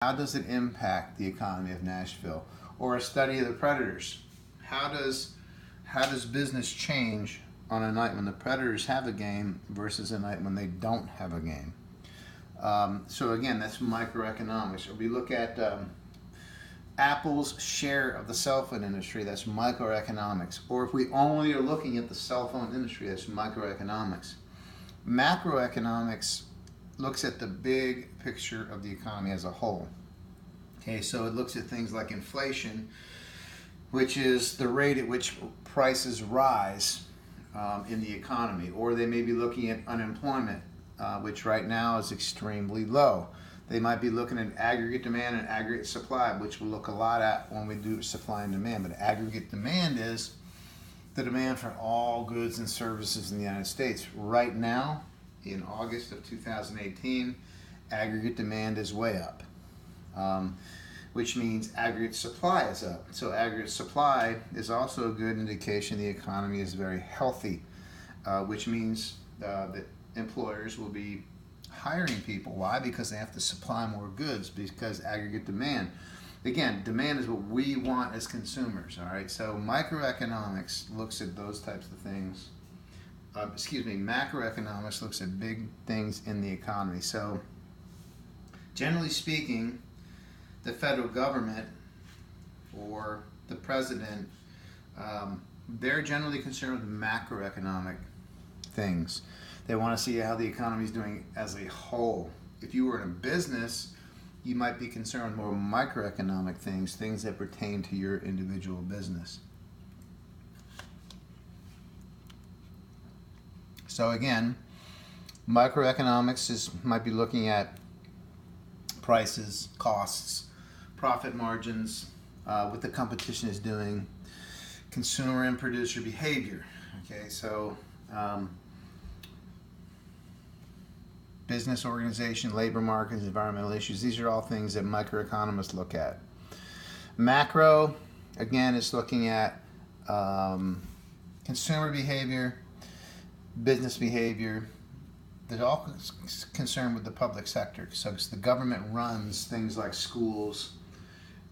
How does it impact the economy of Nashville? Or a study of the Predators. How does business change on a night when the Predators have a game versus a night when they don't have a game? So again, that's microeconomics. Or we look at Apple's share of the cell phone industry, that's microeconomics. Or if we only are looking at the cell phone industry, that's microeconomics. Macroeconomics looks at the big picture of the economy as a whole. Okay, so it looks at things like inflation, which is the rate at which prices rise in the economy. Or they may be looking at unemployment, which right now is extremely low. They might be looking at aggregate demand and aggregate supply, which we'll look a lot at when we do supply and demand. But aggregate demand is the demand for all goods and services in the United States. Right now, in August of 2018, aggregate demand is way up, which means aggregate supply is up. So aggregate supply is also a good indication the economy is very healthy, which means that employers will be hiring people. Why? Because they have to supply more goods, because aggregate demand. Again, demand is what we want as consumers, all right? So microeconomics looks at those types of things. Macroeconomics looks at big things in the economy. So generally speaking, the federal government or the president, they're generally concerned with macroeconomic things. They want to see how the economy is doing as a whole. If you were in a business, you might be concerned with more microeconomic things, things that pertain to your individual business. So again, microeconomics might be looking at prices, costs, profit margins, what the competition is doing, consumer and producer behavior. Okay, so business organization, labor markets, environmental issues, these are all things that microeconomists look at. Macro, again, is looking at consumer behavior, business behavior. They're all concerned with the public sector. So the government runs things like schools.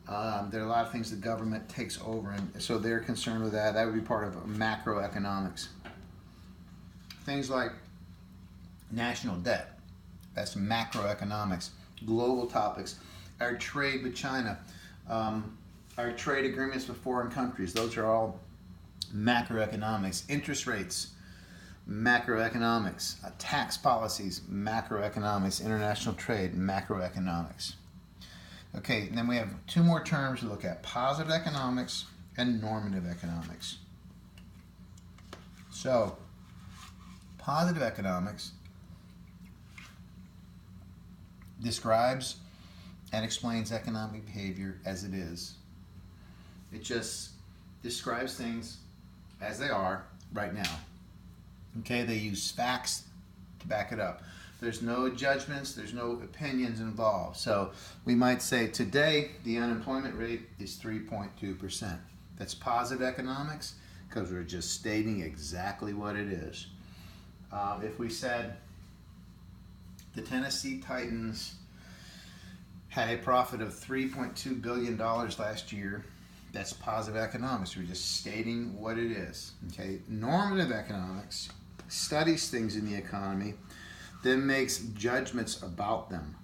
There are a lot of things the government takes over, and so they're concerned with that. That would be part of macroeconomics. Things like national debt. That's macroeconomics. Global topics. Our trade with China. Our trade agreements with foreign countries. Those are all macroeconomics. Interest rates. Macroeconomics. Tax policies. Macroeconomics. International trade. Macroeconomics. Okay, and then we have two more terms to look at. Positive economics and normative economics. So, positive economics describes and explains economic behavior as it is. It just describes things as they are right now. Okay, they use facts to back it up. There's no judgments, there's no opinions involved. So we might say today the unemployment rate is 3.2%. That's positive economics because we're just stating exactly what it is. If we said the Tennessee Titans had a profit of $3.2 billion last year, that's positive economics. We're just stating what it is. Okay, normative economics studies things in the economy, then makes judgments about them.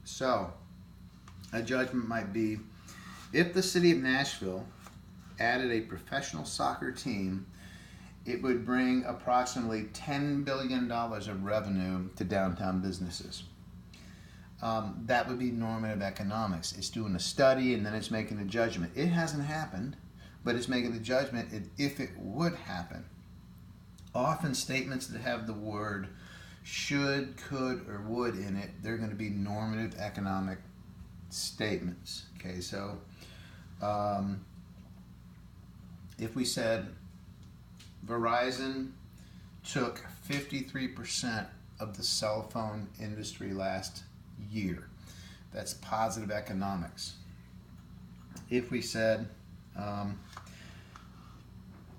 So, a judgment might be, if the city of Nashville added a professional soccer team, it would bring approximately $10 billion of revenue to downtown businesses. That would be normative economics. It's doing a study and then it's making a judgment. It hasn't happened, but it's making the judgment if it would happen. Often statements that have the word should, could, or would in it, they're going to be normative economic statements. Okay, so if we said Verizon took 53% of the cell phone industry last year, that's positive economics. If we said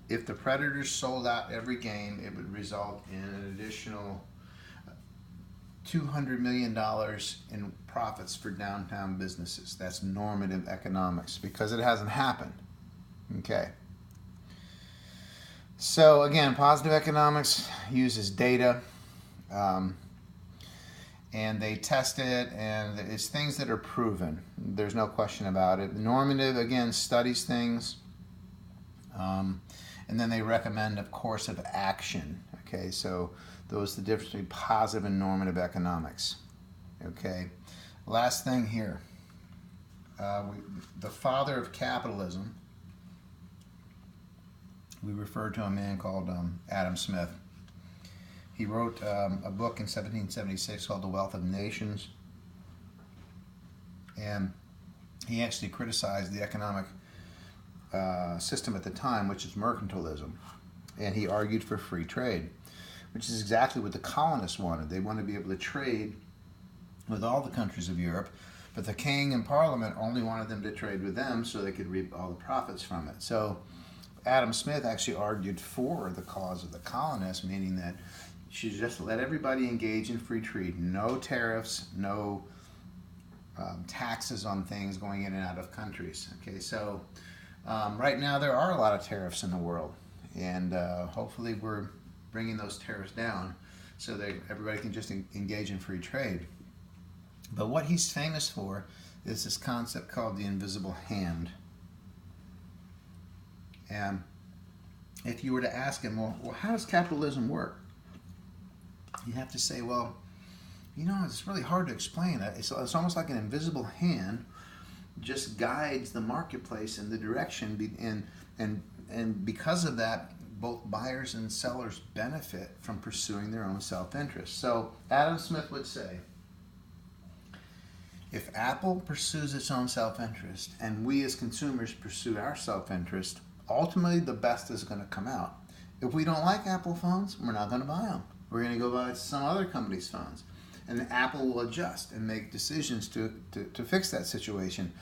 if the Predators sold out every game, it would result in an additional $200 million in profits for downtown businesses. That's normative economics because it hasn't happened. Okay. So again, positive economics uses data, and they test it, and it's things that are proven. There's no question about it. Normative, again, studies things, and then they recommend a course of action. Okay, so those are the difference between positive and normative economics. Okay, last thing here. The father of capitalism, we refer to a man called Adam Smith. He wrote a book in 1776 called The Wealth of Nations, and he actually criticized the economic system at the time, which is mercantilism, and he argued for free trade, which is exactly what the colonists wanted. They wanted to be able to trade with all the countries of Europe, but the king and parliament only wanted them to trade with them so they could reap all the profits from it. So Adam Smith actually argued for the cause of the colonists, meaning that you should just let everybody engage in free trade. No tariffs, no taxes on things going in and out of countries. Okay, so right now there are a lot of tariffs in the world, and hopefully we're bringing those tariffs down so that everybody can just engage in free trade. But what he's famous for is this concept called the invisible hand. And if you were to ask him, well, how does capitalism work? You have to say, well, it's really hard to explain. It's almost like an invisible hand just guides the marketplace in the direction, and because of that, both buyers and sellers benefit from pursuing their own self-interest. So Adam Smith would say, if Apple pursues its own self-interest and we as consumers pursue our self-interest, ultimately the best is going to come out. If we don't like Apple phones, we're not going to buy them. We're going to go buy some other company's phones. And Apple will adjust and make decisions to fix that situation.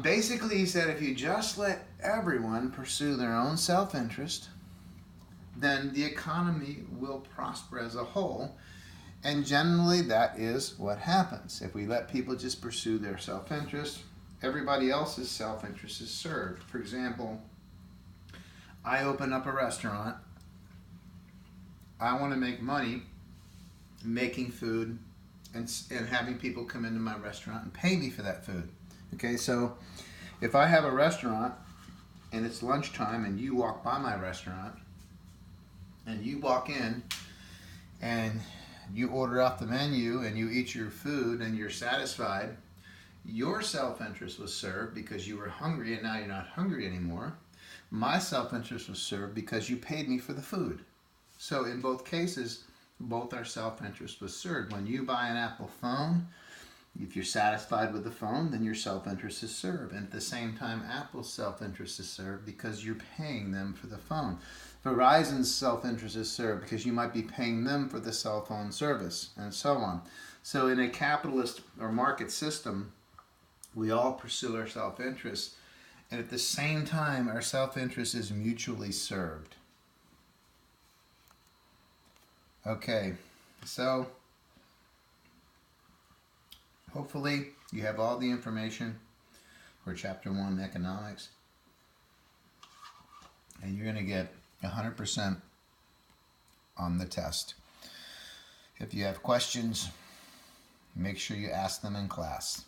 Basically, he said, if you just let everyone pursue their own self-interest, then the economy will prosper as a whole. And generally, that is what happens. If we let people just pursue their self-interest, everybody else's self-interest is served. For example, I open up a restaurant. I want to make money making food and having people come into my restaurant and pay me for that food. Okay, so if I have a restaurant and it's lunchtime and you walk by my restaurant and you walk in and you order off the menu and you eat your food and you're satisfied, your self-interest was served because you were hungry and now you're not hungry anymore. My self-interest was served because you paid me for the food. So in both cases, both our self-interest was served. When you buy an Apple phone, if you're satisfied with the phone, then your self-interest is served. And at the same time, Apple's self-interest is served because you're paying them for the phone. Verizon's self-interest is served because you might be paying them for the cell phone service, and so on. So in a capitalist or market system, we all pursue our self-interest, and at the same time, our self-interest is mutually served. Okay, so hopefully you have all the information for Chapter 1 Economics, and you're going to get 100% on the test. If you have questions, make sure you ask them in class.